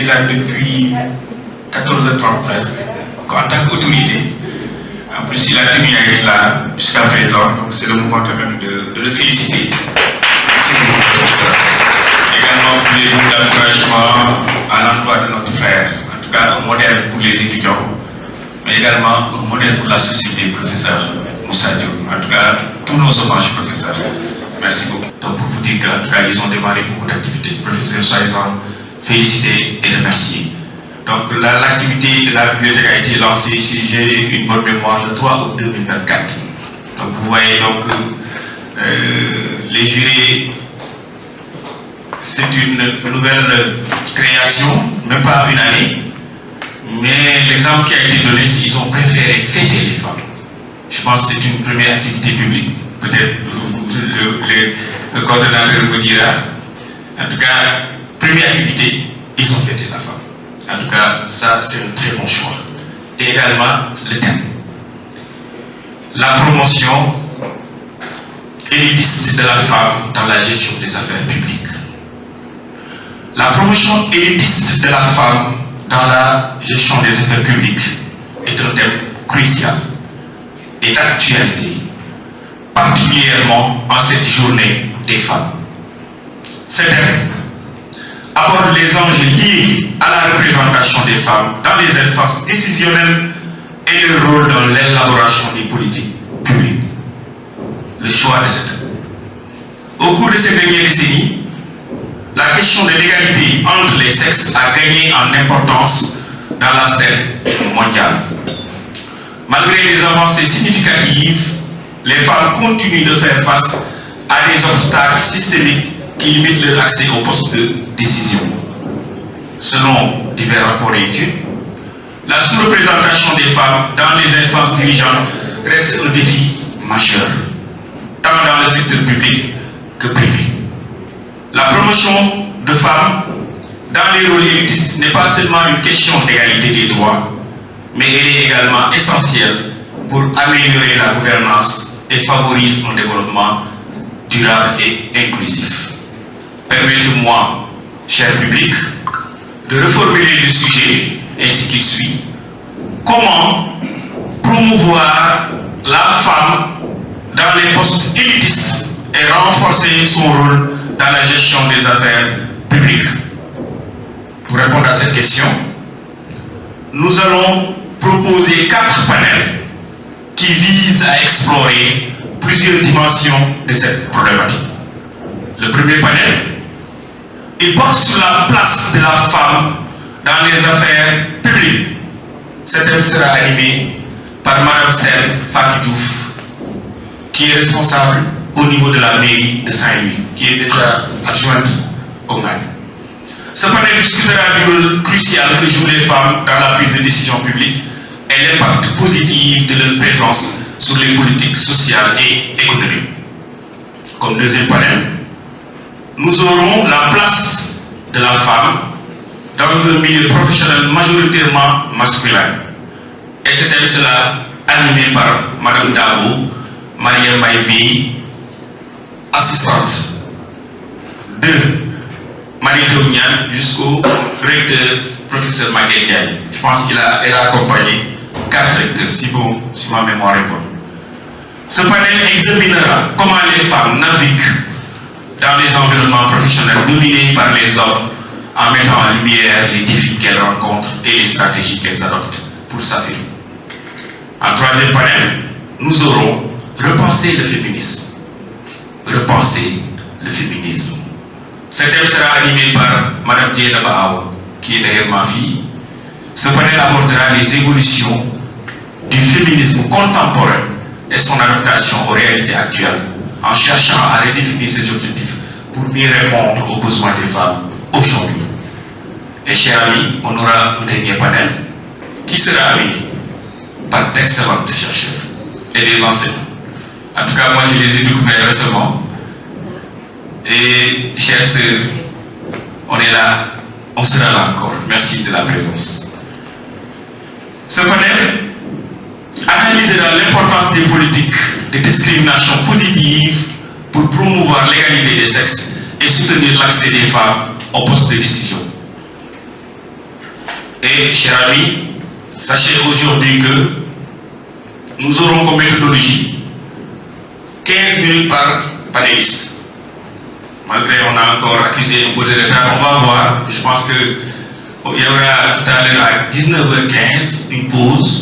là depuis 14h30 presque. Donc, en tant qu'autorité, en plus il a tenu à être là jusqu'à présent, donc c'est le moment quand même de le féliciter. Merci beaucoup, professeur. Également pour les mots d'encouragement à l'emploi de notre frère, en tout cas un modèle pour les étudiants, mais également un modèle pour la société, professeur Moussa Diop. En tout cas, tous nos hommages, professeur. Merci beaucoup. Donc pour vous dire qu'en tout cas, ils ont démarré beaucoup d'activités. Professeur, soyez-en félicité et remercié. Donc l'activité de la bibliothèque a été lancée, si j'ai une bonne mémoire, le 3 août 2024. Donc vous voyez donc les jurés, c'est une nouvelle création, même pas une année, mais l'exemple qui a été donné, c'est qu'ils ont préféré fêter les femmes. Je pense que c'est une première activité publique. Peut-être le coordonnateur me dira. En tout cas, première activité, ils ont fêté la femme. En tout cas, ça c'est un très bon choix. Et également le thème. La promotion élitiste de la femme dans la gestion des affaires publiques. La promotion élitiste de la femme dans la gestion des affaires publiques est un thème crucial et d'actualité, particulièrement en cette journée des femmes. Cet thème aborde les enjeux liés à la représentation des femmes dans les instances décisionnelles et leur rôle dans l'élaboration des politiques publiques. Le choix de cet thème. Au cours de ces dernières décennies, la question de l'égalité entre les sexes a gagné en importance dans la scène mondiale. Malgré les avancées significatives, les femmes continuent de faire face à des obstacles systémiques qui limitent leur accès aux postes de décision. Selon divers rapports et études, la sous-représentation des femmes dans les instances dirigeantes reste un défi majeur, tant dans le secteur public que privé. La promotion de femmes dans les rôles élitistes n'est pas seulement une question d'égalité des droits, mais elle est également essentielle pour améliorer la gouvernance et favoriser un développement durable et inclusif. Permettez-moi, cher public, de reformuler le sujet ainsi qu'il suit. Comment promouvoir la femme dans les postes élitistes et renforcer son rôle dans la gestion des affaires publiques? Pour répondre à cette question, nous allons proposer 4 panels qui visent à explorer plusieurs dimensions de cette problématique. Le premier panel, il porte sur la place de la femme dans les affaires publiques. Cet thème sera animé par Mme Sen Fatou Diouf, qui est responsable au niveau de la mairie de Saint-Louis, qui est déjà adjointe au maire. Ce panel discutera du rôle crucial que jouent les femmes dans la prise de décision publique et l'impact positif de leur présence sur les politiques sociales et économiques. Comme deuxième panel, nous aurons la place de la femme dans un milieu professionnel majoritairement masculin. Et cet thème sera animé par Mme Dabo, Maria Maïbi, assistante de Marie Dougnan jusqu'au recteur professeur Maguette Ndiaye. Je pense qu'elle a accompagné 4 recteurs, si ma mémoire est bonne. Ce panel examinera comment les femmes naviguent dans les environnements professionnels dominés par les hommes en mettant en lumière les défis qu'elles rencontrent et les stratégies qu'elles adoptent pour s'affirmer. En troisième panel, nous aurons repenser le féminisme. Repenser le féminisme. Ce thème sera animé par Mme Diena Bao, qui est d'ailleurs ma fille. Ce panel abordera les évolutions du féminisme contemporain et son adaptation aux réalités actuelles, en cherchant à redéfinir ses objectifs pour mieux répondre aux besoins des femmes aujourd'hui. Et chers amis, on aura un dernier panel qui sera animé par d'excellents chercheurs et des enseignants. En tout cas, moi je les ai découverts récemment. Et chers sœurs, on est là, on sera là encore. Merci de la présence. Ce panel analysera l'importance des politiques de discrimination positive pour promouvoir l'égalité des sexes et soutenir l'accès des femmes aux postes de décision. Et, chers amis, sachez aujourd'hui que nous aurons comme méthodologie 15 minutes par panéliste. Malgré on a encore accusé un peu de retard, on va voir. Je pense qu'il y aura tout à l'heure à 19h15 une pause.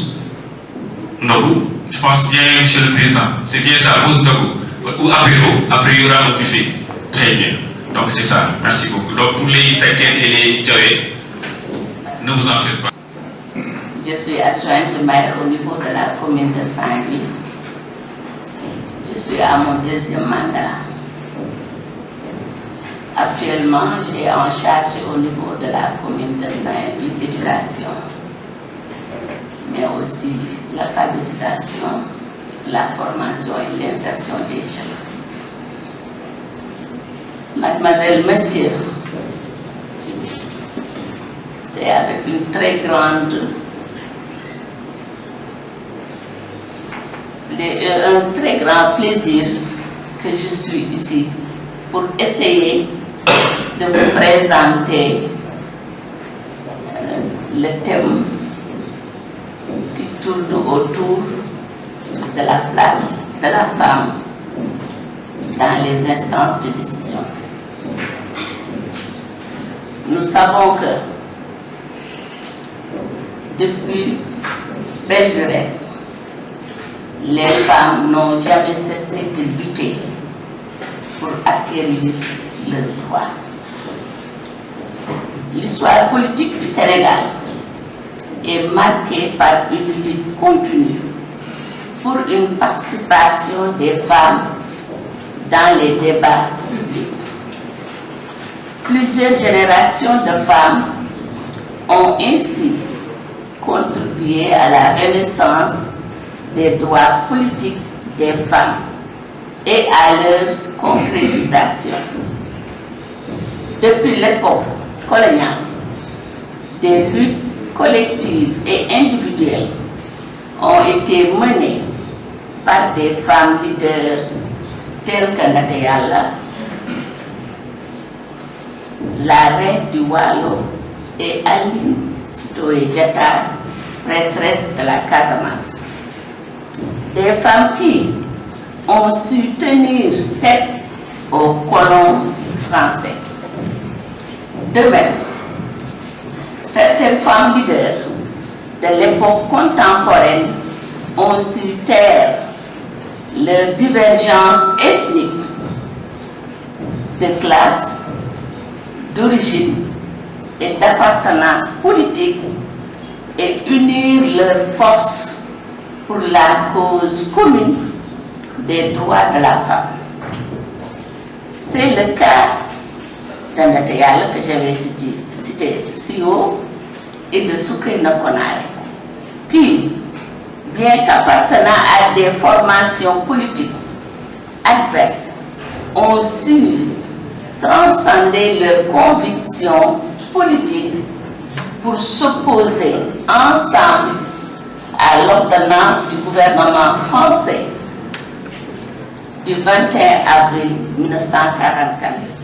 Ndogou, je pense bien, Monsieur le Président. C'est bien ça, pause Ndogou. Ou apéro. Après, il y aura un buffet. Très bien. Donc c'est ça. Merci beaucoup. Donc pour les secrétaires et les Djawé, ne vous en faites pas. Je suis adjointe maire au niveau de la commune de Saint-Louis. Je suis à mon deuxième mandat. Actuellement, j'ai en charge au niveau de la commune de Saint-Louis l'éducation, mais aussi l'alphabétisation, la formation et l'insertion des jeunes. Mademoiselle, Monsieur, c'est avec un très grand plaisir que je suis ici pour essayer de vous présenter le thème qui tourne autour de la place de la femme dans les instances de décision. Nous savons que depuis belle lurette, les femmes n'ont jamais cessé de lutter pour acquérir leurs droits. L'histoire politique du Sénégal est marquée par une lutte continue pour une participation des femmes dans les débats publics. Plusieurs générations de femmes ont ainsi contribué à la renaissance des droits politiques des femmes et à leur concrétisation. Depuis l'époque coloniale, des luttes collectives et individuelles ont été menées par des femmes leaders telles que Ndaté Yalla, la reine du Waalo, et Aline Sitoé Diatta, prêtresse de la Casamance. Des femmes qui ont su tenir tête aux colons français. De même, certaines femmes leaders de l'époque contemporaine ont su taire leurs divergences ethniques, de classe, d'origine et d'appartenance politique et unir leurs forces pour la cause commune des droits de la femme. C'est le cas de Ndaté Yalla que j'avais cité si haut et de Soukeyna Konaré, qui, bien qu'appartenant à des formations politiques adverses, ont su transcender leurs convictions politiques pour s'opposer ensemble à l'ordonnance du gouvernement français du 21 avril 1944